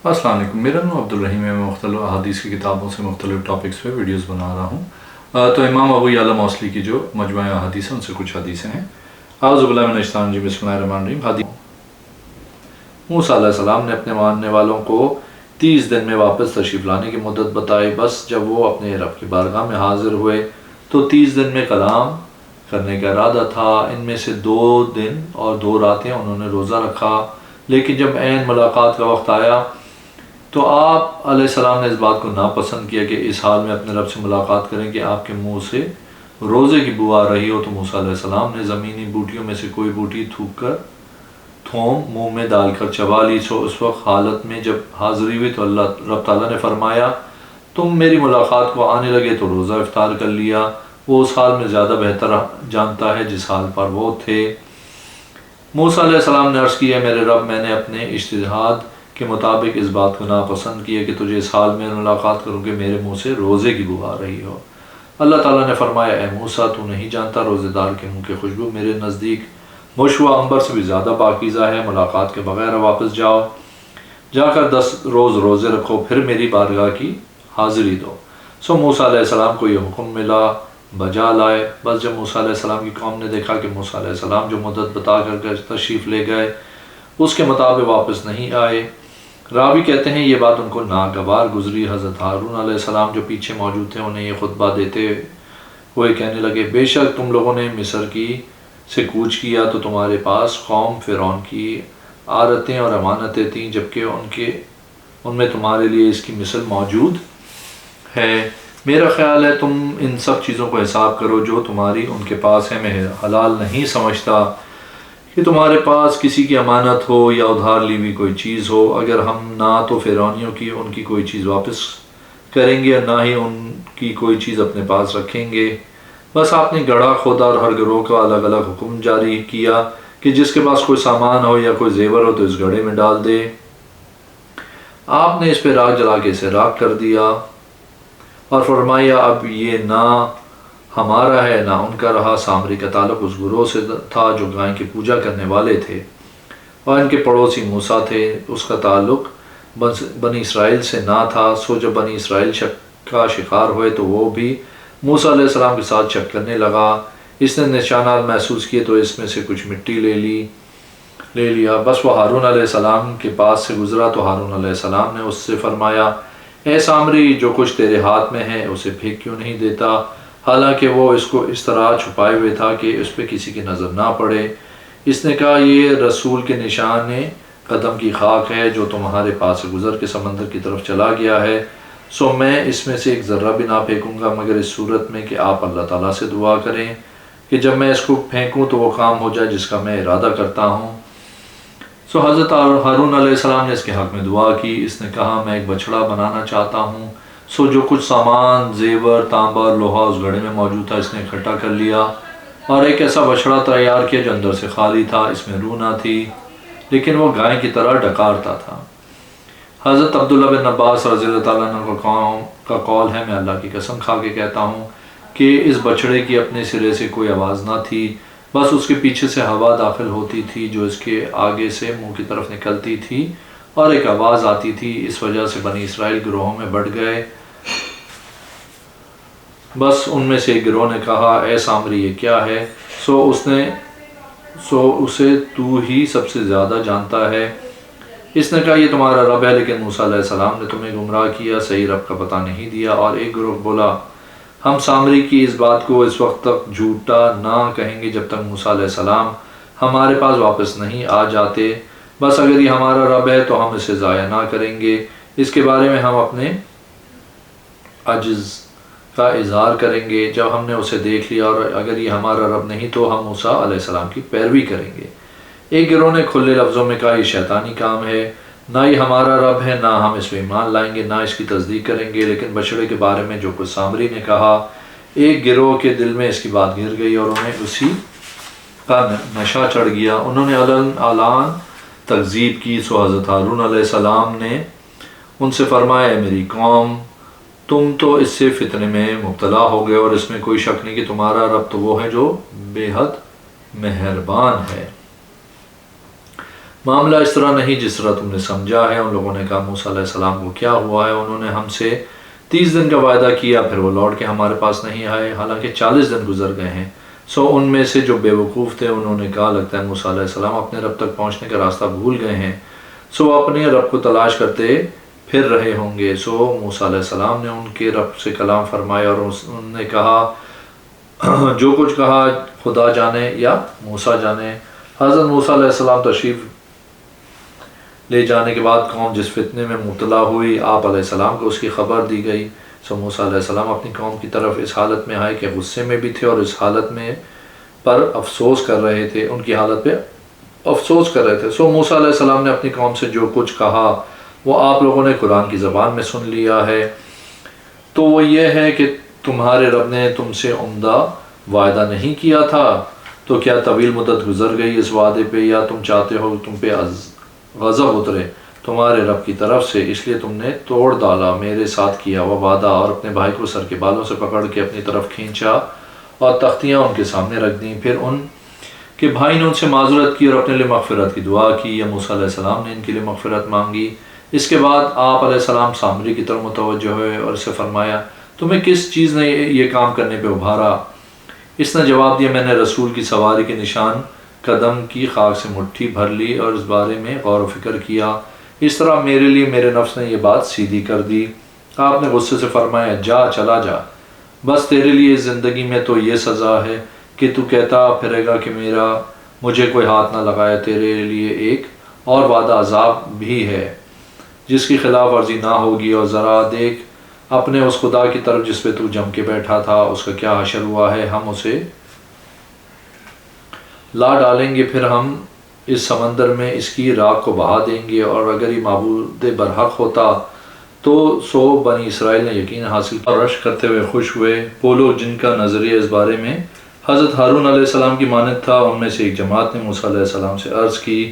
السلام علیکم، میرا نام عبدالرحیم ہے۔ میں مختلف احادیث کی کتابوں سے مختلف ٹاپکس پہ ویڈیوز بنا رہا ہوں۔ تو امام ابو یعلا موصلی کی جو مجموعہ احادیث ہیں ان سے کچھ حدیثیں ہیں۔ اعوذ باللہ من الشیطان الرجیم، بسم اللہ الرحمن الرحیم۔ موسیٰ علیہ السلام نے اپنے ماننے والوں کو 30 دن میں واپس تشریف لانے کی مدت بتائی۔ بس جب وہ اپنے رب کی بارگاہ میں حاضر ہوئے تو 30 دن میں کلام کرنے کا ارادہ تھا۔ ان میں سے 2 دن اور 2 راتیں انہوں نے روزہ رکھا، لیکن جب عین ملاقات کا وقت آیا تو آپ علیہ السلام نے اس بات کو ناپسند کیا کہ اس حال میں اپنے رب سے ملاقات کریں کہ آپ کے منہ سے روزے کی بو آ رہی ہو۔ تو موسیٰ علیہ السلام نے زمینی بوٹیوں میں سے کوئی بوٹی تھوک کر تھوم منہ میں ڈال کر چبا لی۔ اس وقت حالت میں جب حاضری ہوئی تو اللہ رب تعالیٰ نے فرمایا، تم میری ملاقات کو آنے لگے تو روزہ افطار کر لیا۔ وہ اس حال میں زیادہ بہتر جانتا ہے جس حال پر وہ تھے۔ موسیٰ علیہ السلام نے عرض کیا، میرے رب، میں نے اپنے اجتہاد کے مطابق اس بات کو ناپسند کیا کہ تجھے اس حال میں ملاقات کروں کہ میرے منہ سے روزے کی بو آ رہی ہو۔ اللہ تعالیٰ نے فرمایا، اے موسیٰ، تو نہیں جانتا روزے دار کے منہ کی خوشبو میرے نزدیک مشک و عنبر سے بھی زیادہ پاکیزہ ہے۔ ملاقات کے بغیر واپس جاؤ، جا کر 10 روز روزے رکھو، پھر میری بارگاہ کی حاضری دو۔ سو موسیٰ علیہ السلام کو یہ حکم ملا، بجا لائے۔ بس جب موسیٰ علیہ السلام کی قوم نے دیکھا کہ موسیٰ علیہ السلام جو مدت بتا کر تشریف لے گئے اس کے مطابق واپس نہیں آئے، راوی کہتے ہیں یہ بات ان کو ناگوار گزری۔ حضرت ہارون علیہ السلام جو پیچھے موجود تھے انہیں یہ خطبہ دیتے ہوئے کہنے لگے، بے شک تم لوگوں نے مصر سے کوچ کیا تو تمہارے پاس قوم فرعون کی عادتیں اور امانتیں تھیں، جبکہ ان میں تمہارے لیے اس کی مثل موجود ہے۔ میرا خیال ہے تم ان سب چیزوں کو حساب کرو جو تمہاری ان کے پاس ہے۔ میں حلال نہیں سمجھتا کہ تمہارے پاس کسی کی امانت ہو یا ادھار لی ہوئی کوئی چیز ہو۔ اگر ہم نہ تو فرعونیوں کی ان کی کوئی چیز واپس کریں گے اور نہ ہی ان کی کوئی چیز اپنے پاس رکھیں گے۔ بس آپ نے گڑھا کھودا اور ہر گروہ کا الگ الگ حکم جاری کیا کہ جس کے پاس کوئی سامان ہو یا کوئی زیور ہو تو اس گڑھے میں ڈال دے۔ آپ نے اس پہ راکھ جلا کے اسے راکھ کر دیا اور فرمایا، اب یہ نہ ہمارا ہے نہ ان کا رہا۔ سامری کا تعلق اس گروہ سے تھا جو گائے کی پوجا کرنے والے تھے اور ان کے پڑوسی موسیٰ تھے۔ اس کا تعلق بنی اسرائیل سے نہ تھا۔ سو جب بنی اسرائیل شک کا شکار ہوئے تو وہ بھی موسیٰ علیہ السلام کے ساتھ شک کرنے لگا۔ اس نے نشانات محسوس کیے تو اس میں سے کچھ مٹی لے لیا۔ بس وہ ہارون علیہ السلام کے پاس سے گزرا تو ہارون علیہ السلام نے اس سے فرمایا، اے سامری، جو کچھ تیرے ہاتھ میں ہے اسے پھینک کیوں نہیں دیتا؟ حالانکہ وہ اس کو اس طرح چھپائے ہوئے تھا کہ اس پہ کسی کی نظر نہ پڑے۔ اس نے کہا، یہ رسول کے نشان قدم کی خاک ہے جو تمہارے پاس سے گزر کے سمندر کی طرف چلا گیا ہے۔ سو میں اس میں سے ایک ذرہ بھی نہ پھینکوں گا مگر اس صورت میں کہ آپ اللہ تعالیٰ سے دعا کریں کہ جب میں اس کو پھینکوں تو وہ کام ہو جائے جس کا میں ارادہ کرتا ہوں۔ سو حضرت ہارون علیہ السلام نے اس کے حق میں دعا کی۔ اس نے کہا، میں ایک بچڑا بنانا چاہتا ہوں۔ سو جو کچھ سامان، زیور، تانبا، لوہا اس گڑھے میں موجود تھا اس نے اکٹھا کر لیا اور ایک ایسا بچڑا تیار کیا جو اندر سے خالی تھا، اس میں روح نہ تھی لیکن وہ گائے کی طرح ڈکارتا تھا۔ حضرت عبداللہ بن عباس رضی اللہ تعالیٰ عنہ کا قول ہے، میں اللہ کی قسم کھا کے کہتا ہوں کہ اس بچڑے کی اپنے سرے سے کوئی آواز نہ تھی، بس اس کے پیچھے سے ہوا داخل ہوتی تھی جو اس کے آگے سے منہ کی طرف نکلتی تھی اور ایک آواز آتی تھی۔ اس وجہ سے بنی اسرائیل گروہوں میں بڑھ گئے۔ بس ان میں سے ایک گروہ نے کہا، اے سامری، یہ کیا ہے؟ سو اسے تو ہی سب سے زیادہ جانتا ہے۔ اس نے کہا، یہ تمہارا رب ہے، لیکن موسیٰ علیہ السلام نے تمہیں گمراہ کیا، صحیح رب کا پتہ نہیں دیا۔ اور ایک گروہ بولا، ہم سامری کی اس بات کو اس وقت تک جھوٹا نہ کہیں گے جب تک موسیٰ علیہ السلام ہمارے پاس واپس نہیں آ جاتے۔ بس اگر یہ ہمارا رب ہے تو ہم اسے ضائع نہ کریں گے، اس کے بارے میں ہم اپنے عجز کا اظہار کریں گے جب ہم نے اسے دیکھ لیا، اور اگر یہ ہمارا رب نہیں تو ہم موسیٰ علیہ السلام کی پیروی کریں گے۔ ایک گروہ نے کھلے لفظوں میں کہا، یہ شیطانی کام ہے، نہ یہ ہمارا رب ہے، نہ ہم اس میں ایمان لائیں گے، نہ اس کی تصدیق کریں گے۔ لیکن بچڑے کے بارے میں جو کچھ سامری نے کہا، ایک گروہ کے دل میں اس کی بات گر گئی اور انہیں اسی کا نشہ چڑھ گیا۔ انہوں نے اعلان تکذیب کی۔ سو حضرت ہارون علیہ السلام نے ان سے فرمایا، اے میری قوم، تم تو اس سے فتنے میں مبتلا ہو گئے اور اس میں کوئی شک نہیں کہ تمہارا رب تو وہ ہے جو بے حد مہربان ہے۔ معاملہ اس طرح نہیں جس طرح تم نے سمجھا ہے۔ ان لوگوں نے کہا موسیٰ علیہ السلام کو کیا ہوا ہے؟ انہوں نے ہم سے 30 دن کا وعدہ کیا، پھر وہ لوٹ کے ہمارے پاس نہیں آئے، حالانکہ 40 دن گزر گئے ہیں۔ ان میں سے جو بے وقوف تھے انہوں نے کہا لگتا ہے موسیٰ علیہ السلام اپنے رب تک پہنچنے کا راستہ بھول گئے ہیں، وہ اپنے رب کو تلاش کرتے پھر رہے ہوں گے۔ موسیٰ علیہ السلام نے ان کے رب سے کلام فرمایا اور انہوں نے کہا جو کچھ کہا خدا جانے یا موسیٰ جانے۔ حضرت موسیٰ علیہ السلام تشریف لے جانے کے بعد قوم جس فتنے میں مبتلا ہوئی، آپ علیہ السلام کو اس کی خبر دی گئی۔ موسیٰ علیہ السلام اپنی قوم کی طرف اس حالت میں آئے کہ غصے میں بھی تھے اور اس حالت میں پر افسوس کر رہے تھے، ان کی حالت پہ افسوس کر رہے تھے۔ موسیٰ علیہ السلام نے اپنی قوم سے جو کچھ کہا وہ آپ لوگوں نے قرآن کی زبان میں سن لیا ہے۔ تو وہ یہ ہے کہ تمہارے رب نے تم سے عمدہ وعدہ نہیں کیا تھا، تو کیا طویل مدت گزر گئی اس وعدے پہ، یا تم چاہتے ہو تم پہ غضب اترے تمہارے رب کی طرف سے، اس لیے تم نے توڑ ڈالا میرے ساتھ کیا وہ وعدہ اور اپنے بھائی کو سر کے بالوں سے پکڑ کے اپنی طرف کھینچا اور تختیاں ان کے سامنے رکھ دیں۔ پھر ان کے بھائی نے ان سے معذرت کی اور اپنے لیے مغفرت کی دعا کی، یا موسیٰ علیہ السلام نے ان کے لیے مغفرت مانگی۔ اس کے بعد آپ علیہ السلام سامری کی طرف متوجہ ہوئے اور اسے فرمایا تمہیں کس چیز نے یہ کام کرنے پہ ابھارا؟ اس نے جواب دیا میں نے رسول کی سواری کے نشان قدم کی خاک سے مٹھی بھر لی اور اس بارے میں غور و فکر کیا، اس طرح میرے لیے میرے نفس نے یہ بات سیدھی کر دی۔ آپ نے غصے سے فرمایا جا چلا جا، بس تیرے لیے اس زندگی میں تو یہ سزا ہے کہ تو کہتا پھرے گا کہ مجھے کوئی ہاتھ نہ لگائے، تیرے لیے ایک اور وعدہ عذاب بھی ہے جس کی خلاف ورزی نہ ہوگی، اور ذرا دیکھ اپنے اس خدا کی طرف جس پہ تو جم کے بیٹھا تھا، اس کا کیا حشر ہوا ہے۔ ہم اسے لا ڈالیں گے، پھر ہم اس سمندر میں اس کی راکھ کو بہا دیں گے، اور اگر یہ معبود برحق ہوتا تو بنی اسرائیل نے یقین حاصل کیا اور رشک کرتے ہوئے خوش ہوئے۔ وہ لوگ جن کا نظریہ اس بارے میں حضرت ہارون علیہ السلام کی مانند تھا، ان میں سے ایک جماعت نے موسیٰ علیہ السلام سے عرض کی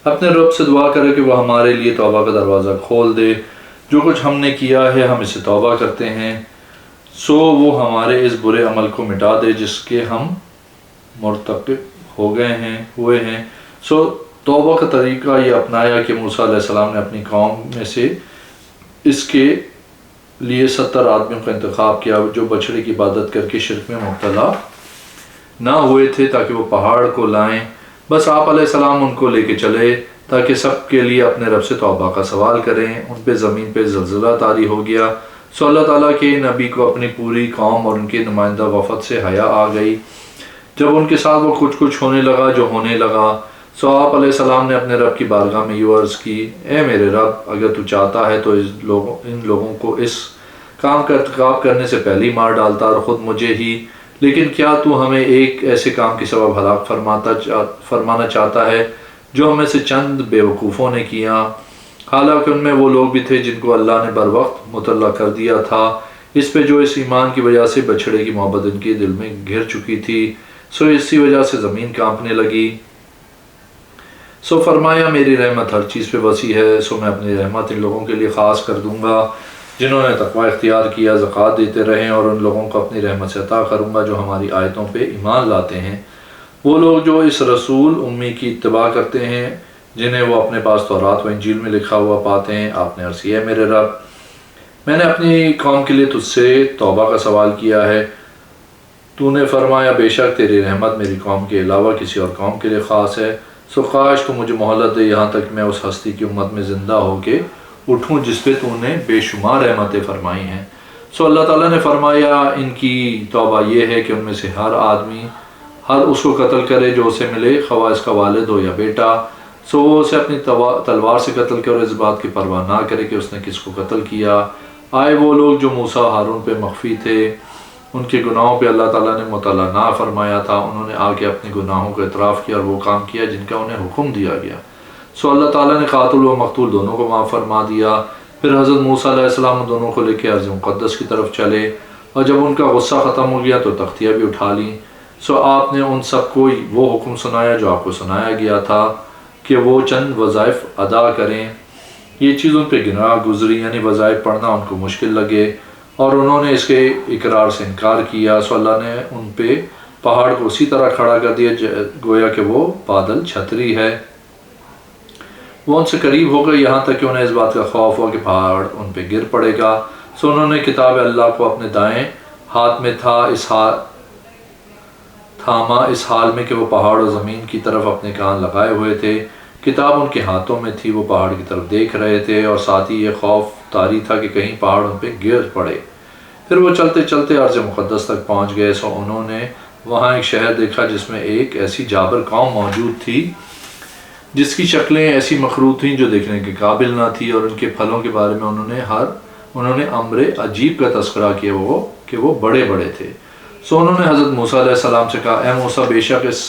اپنے رب سے دعا کرے کہ وہ ہمارے لیے توبہ کا دروازہ کھول دے، جو کچھ ہم نے کیا ہے ہم اسے توبہ کرتے ہیں، وہ ہمارے اس برے عمل کو مٹا دے جس کے ہم مرتکب ہوئے ہیں۔ توبہ کا طریقہ یہ اپنایا کہ موسیٰ علیہ السلام نے اپنی قوم میں سے اس کے لیے 70 آدمیوں کا انتخاب کیا جو بچڑے کی عبادت کر کے شرک میں مبتلا نہ ہوئے تھے، تاکہ وہ پہاڑ کو لائیں۔ بس آپ علیہ السلام ان کو لے کے چلے تاکہ سب کے لیے اپنے رب سے توبہ کا سوال کریں۔ ان پہ زمین پہ زلزلہ طاری ہو گیا، اللہ تعالیٰ کے نبی کو اپنی پوری قوم اور ان کے نمائندہ وفد سے حیا آ گئی۔ جب ان کے ساتھ وہ کچھ ہونے لگا جو ہونے لگا، آپ علیہ السلام نے اپنے رب کی بارگاہ میں یہ عرض کی اے میرے رب، اگر تو چاہتا ہے تو ان لوگوں کو اس کام کا ارتکاب کرنے سے پہلے ہی مار ڈالتا اور خود مجھے ہی، لیکن کیا تو ہمیں ایک ایسے کام کی سبب ہلاک فرمانا چاہتا ہے جو ہمیں سے چند بے وقوفوں نے کیا، حالانکہ ان میں وہ لوگ بھی تھے جن کو اللہ نے بر وقت مطلع کر دیا تھا اس پہ جو اس ایمان کی وجہ سے بچھڑے کی محبت ان کے دل میں گھر چکی تھی، اسی وجہ سے زمین کانپنے لگی۔ فرمایا میری رحمت ہر چیز پہ وسیع ہے، میں اپنی رحمت ان لوگوں کے لیے خاص کر دوں گا جنہوں نے تقوی اختیار کیا، زکوٰۃ دیتے رہیں، اور ان لوگوں کو اپنی رحمت سے عطا کروں گا جو ہماری آیتوں پہ ایمان لاتے ہیں، وہ لوگ جو اس رسول امی کی اتباع کرتے ہیں جنہیں وہ اپنے پاس تورات و انجیل میں لکھا ہوا پاتے ہیں۔ آپ نے عرض کیا ہے میرے رب، میں نے اپنی قوم کے لیے تجھ سے توبہ کا سوال کیا ہے، تو نے فرمایا بے شک تیری رحمت میری قوم کے علاوہ کسی اور قوم کے لیے خاص ہے، کاش تو مجھے مہلت دے یہاں تک میں اس ہستی کی امت میں زندہ ہو کے اٹھوں جس پہ تو نے بے شمار رحمتیں فرمائی ہیں۔ اللہ تعالیٰ نے فرمایا ان کی توبہ یہ ہے کہ ان میں سے ہر آدمی اس کو قتل کرے جو اسے ملے، خواہ اس کا والد ہو یا بیٹا، وہ اسے اپنی تلوار سے قتل کرے اور اس بات کی پرواہ نہ کرے کہ اس نے کس کو قتل کیا۔ آئے وہ لوگ جو موسیٰ ہارون پہ مخفی تھے، ان کے گناہوں پہ اللہ تعالیٰ نے مطلع نہ فرمایا تھا، انہوں نے آ کے اپنے گناہوں کو اعتراف کیا اور وہ کام کیا جن کا انہیں حکم دیا گیا، اللہ تعالیٰ نے قاتل و مقتول دونوں کو معاف فرما دیا۔ پھر حضرت موسیٰ علیہ السلام دونوں کو لے کے ارض مقدس کی طرف چلے، اور جب ان کا غصہ ختم ہو گیا تو تختیاں بھی اٹھا لیں۔ آپ نے ان سب کو وہ حکم سنایا جو آپ کو سنایا گیا تھا کہ وہ چند وظائف ادا کریں۔ یہ چیز ان پہ گناہ گزری، یعنی وظائف پڑھنا ان کو مشکل لگے اور انہوں نے اس کے اقرار سے انکار کیا، اللہ نے ان پہ پہاڑ کو اسی طرح کھڑا کر دیا گویا کہ وہ بادل چھتری ہے۔ وہ ان سے قریب ہو گئے یہاں تک کہ انہیں اس بات کا خوف ہوا کہ پہاڑ ان پہ گر پڑے گا۔ سو انہوں نے کتاب اللہ کو اپنے دائیں ہاتھ میں تھاما اس حال میں کہ وہ پہاڑ و زمین کی طرف اپنے کان لگائے ہوئے تھے۔ کتاب ان کے ہاتھوں میں تھی، وہ پہاڑ کی طرف دیکھ رہے تھے اور ساتھ ہی یہ خوف طاری تھا کہ کہیں پہاڑ ان پہ گر پڑے۔ پھر وہ چلتے چلتے ارض مقدس تک پہنچ گئے۔ سو انہوں نے وہاں ایک شہر دیکھا جس میں ایک ایسی جابر قوم موجود تھی جس کی شکلیں ایسی مخروط تھیں جو دیکھنے کے قابل نہ تھی، اور ان کے پھلوں کے بارے میں انہوں نے امر عجیب کا تذکرہ کیا کہ وہ بڑے بڑے تھے۔ سو انہوں نے حضرت موسیٰ علیہ السلام سے کہا، اے موسیٰ، بے شک اس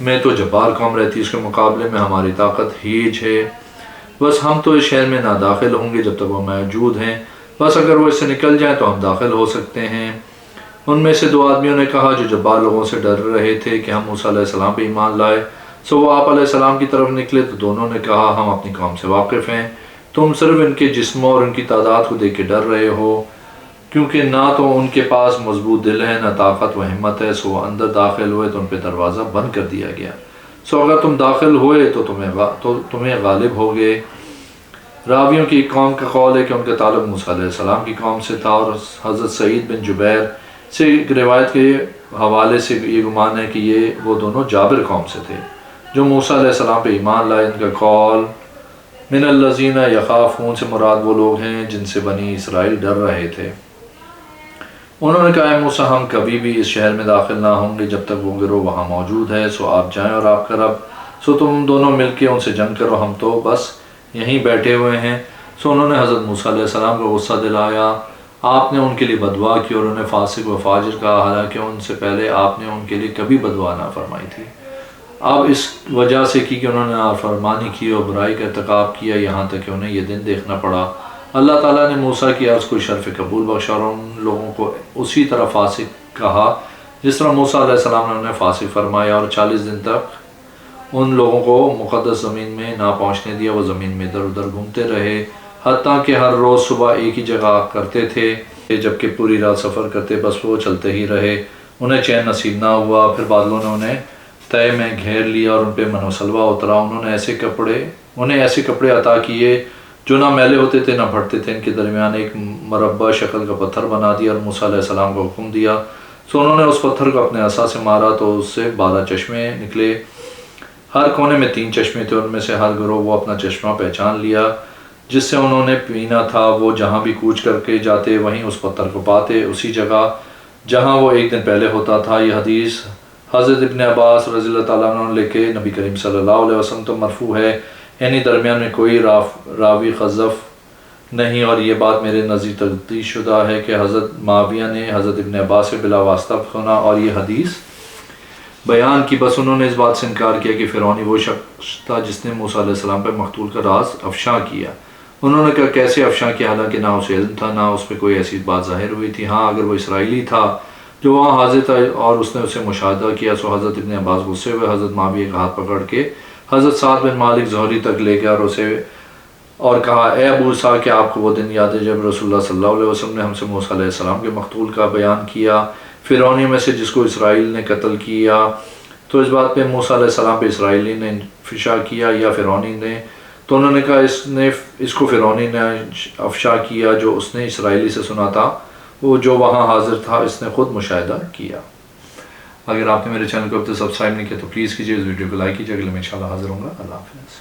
میں تو جبار قوم رہتی، اس کے مقابلے میں ہماری طاقت ہیج ہے، بس ہم تو اس شہر میں نہ داخل ہوں گے جب تک وہ موجود ہیں، بس اگر وہ اس سے نکل جائیں تو ہم داخل ہو سکتے ہیں۔ ان میں سے 2 آدمیوں نے کہا جو جبار لوگوں سے ڈر رہے تھے کہ ہم موسیٰ علیہ السلام پہ ایمان لائے۔ سو وہ آپ علیہ السلام کی طرف نکلے تو دونوں نے کہا، ہم اپنی قوم سے واقف ہیں، تم صرف ان کے جسموں اور ان کی تعداد کو دیکھ کے ڈر رہے ہو، کیونکہ نہ تو ان کے پاس مضبوط دل ہے نہ طاقت و ہمت ہے۔ سو وہ اندر داخل ہوئے تو ان پہ دروازہ بند کر دیا گیا۔ سو اگر تم داخل ہوئے تو تمہیں غالب ہوگے۔ راویوں کی ایک قوم کا قول ہے کہ ان کا تعلق موسیٰ علیہ السلام کی قوم سے تھا، اور حضرت سعید بن جبیر سے ایک روایت کے حوالے سے یہ گمان ہے کہ وہ دونوں جابر قوم سے تھے جو موسیٰ علیہ السلام پہ ایمان لائے۔ ان کا قول من الذین یخافون سے مراد وہ لوگ ہیں جن سے بنی اسرائیل ڈر رہے تھے۔ انہوں نے کہا، اے موسیٰ، ہم کبھی بھی اس شہر میں داخل نہ ہوں گے جب تک وہ گروہ وہاں موجود ہے، سو آپ جائیں اور آپ کا رب، سو تم دونوں مل کے ان سے جنگ کرو، ہم تو بس یہیں بیٹھے ہوئے ہیں۔ سو انہوں نے حضرت موسیٰ علیہ السلام کو غصہ دلایا، آپ نے ان کے لیے بدعا کی اور انہیں فاسق و فاجر کہا، حالانکہ ان سے پہلے آپ نے ان کے لیے کبھی بدعا نہ فرمائی تھی۔ اب اس وجہ سے کی کہ انہوں نے نافرمانی کی اور برائی کا ارتکاب کیا، یہاں تک کہ انہیں یہ دن دیکھنا پڑا۔ اللہ تعالیٰ نے موسیٰ کی عرض کو شرف قبول بخشا اور ان لوگوں کو اسی طرح فاسق کہا جس طرح موسیٰ علیہ السلام نے انہیں فاسق فرمایا، اور 40 دن تک ان لوگوں کو مقدس زمین میں نہ پہنچنے دیا۔ وہ زمین میں ادھر ادھر گھومتے رہے، حتیٰ کہ ہر روز صبح ایک ہی جگہ کرتے تھے، جبکہ پوری رات سفر کرتے، بس وہ چلتے ہی رہے، انہیں چین نصیب نہ ہوا۔ پھر بادلوں نے انہیں طے میں گھیر لیا اور ان پہ من و سلوہ اترا۔ انہیں ایسے کپڑے عطا کیے جو نہ میلے ہوتے تھے نہ پھٹتے تھے۔ ان کے درمیان ایک مربع شکل کا پتھر بنا دیا اور موسیٰ علیہ السلام کو حکم دیا۔ سو انہوں نے اس پتھر کو اپنے عصا سے مارا تو اس سے 12 چشمے نکلے، ہر کونے میں 3 چشمے تھے۔ ان میں سے ہر گروہ وہ اپنا چشمہ پہچان لیا جس سے انہوں نے پینا تھا۔ وہ جہاں بھی کوچ کر کے جاتے وہیں اس پتھر کو پاتے، اسی جگہ جہاں وہ ایک دن پہلے ہوتا تھا۔ یہ حدیث حضرت ابن عباس رضی اللہ تعالیٰ عنہ لے کے نبی کریم صلی اللہ علیہ وسلم تو مرفوع ہے، یعنی درمیان میں کوئی راوی خذف نہیں، اور یہ بات میرے نزدیک تصدیق شدہ ہے کہ حضرت معاویہ نے حضرت ابن عباس سے بلا واسطہ سنا اور یہ حدیث بیان کی۔ بس انہوں نے اس بات سے انکار کیا کہ فرعونی وہ شخص تھا جس نے موسیٰ علیہ السلام پر مقتول کا راز افشاں کیا۔ انہوں نے کہا، کیسے افشاں کیا، حالانکہ نہ اسے علم تھا نہ اس پہ کوئی ایسی بات ظاہر ہوئی تھی۔ ہاں، اگر وہ اسرائیلی تھا جو وہاں حاضر تھا اور اس نے اسے مشاہدہ کیا، سو حضرت ابن عباس غصے ہوئے حضرت معاویہ کا ہاتھ پکڑ کے حضرت سعد بن مالک زہری تک لے گیا اور کہا، اے ابو اسحاق، کیا آپ کو وہ دن یاد ہے جب رسول اللہ صلی اللہ علیہ وسلم نے ہم سے موسیٰ علیہ السلام کے مقتول کا بیان کیا، فرعونی میں سے جس کو اسرائیل نے قتل کیا؟ تو اس بات پہ موسیٰ علیہ السلام پہ اسرائیلی نے افشا کیا یا فرعونی نے؟ تو انہوں نے کہا، اس کو فرعونی نے افشا کیا جو اس نے اسرائیلی سے سنا تھا، وہ جو وہاں حاضر تھا، اس نے خود مشاہدہ کیا۔ اگر آپ نے میرے چینل کو اب تک سبسکرائب نہیں کیا تو پلیز کیجیے، اس ویڈیو کو لائک کیجیے۔ اگلے میں انشاءاللہ حاضر ہوں گا۔ اللہ حافظ۔